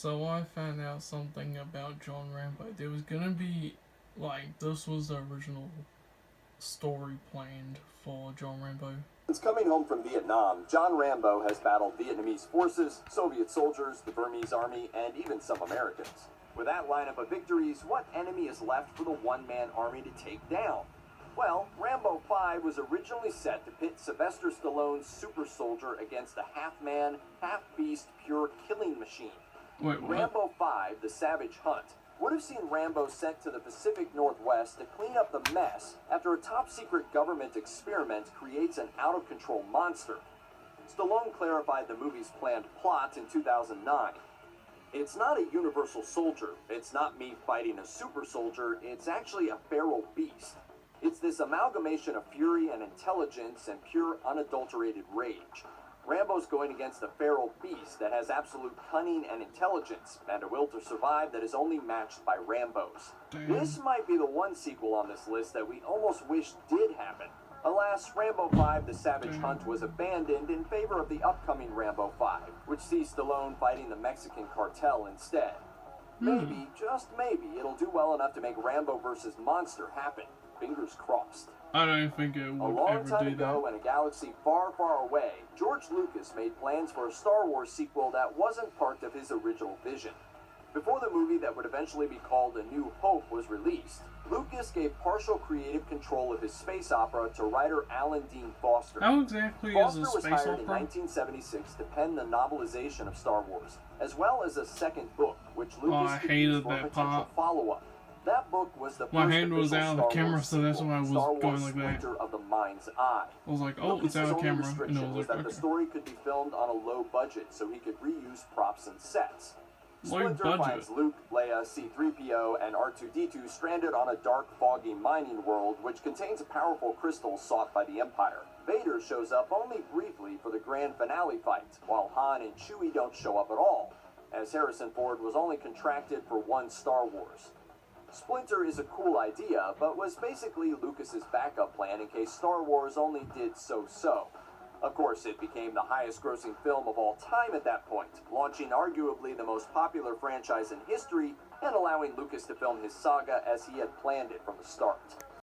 So I found out something about John Rambo. There was gonna be, like, this was the original story planned for John Rambo. Since coming home from Vietnam, John Rambo has battled Vietnamese forces, Soviet soldiers, the Burmese army, and even some Americans. With that lineup of victories, what enemy is left for the one-man army to take down? Well, Rambo 5 was originally set to pit Sylvester Stallone's super soldier against a half-man, half-beast, pure killing machine. Wait, what? Rambo 5, The Savage Hunt, would have seen Rambo sent to the Pacific Northwest to clean up the mess after a top-secret government experiment creates an out-of-control monster. Stallone clarified the movie's planned plot in 2009. It's not a universal soldier. It's not me fighting a super soldier. It's actually a feral beast. It's this amalgamation of fury and intelligence and pure unadulterated rage. Rambo's going against a feral beast that has absolute cunning and intelligence, and a will to survive that is only matched by Rambo's. Damn. This might be the one sequel on this list that we almost wish did happen. Alas, Rambo 5, The Savage Hunt was abandoned in favor of the upcoming Rambo 5, which sees Stallone fighting the Mexican cartel instead. Maybe, just maybe, it'll do well enough to make Rambo vs. Monster happen. Fingers crossed. I don't think it A would long ever time do ago, that. in a galaxy far, far away, George Lucas made plans for a Star Wars sequel that wasn't part of his original vision. Before the movie that would eventually be called A New Hope was released, Lucas gave partial creative control of his space opera to writer Alan Dean Foster. How exactly is Foster a was space hired in opera? 1976 to pen the novelization of Star Wars, as well as a second book, which I Lucas could hated use for a that potential part. follow-up. That book was the My first hand was official out of the Star camera, Wars so that's sequel, why I was Star Wars going like that. Splinter of the Mind's Eye. I was like, oh, it's out of Lucas's only camera. And I restriction was was like, that the okay. story could be filmed on a low budget, so he could reuse props and sets. Low Splinter budget. finds Luke, Leia, C-3PO, and R2-D2 stranded on a dark, foggy mining world which contains a powerful crystal sought by the Empire. Vader shows up only briefly for the grand finale fight, while Han and Chewie don't show up at all, as Harrison Ford was only contracted for one Star Wars. Splinter is a cool idea, but was basically Lucas's backup plan in case Star Wars only did so-so. Of course, it became the highest-grossing film of all time at that point, launching arguably the most popular franchise in history and allowing Lucas to film his saga as he had planned it from the start.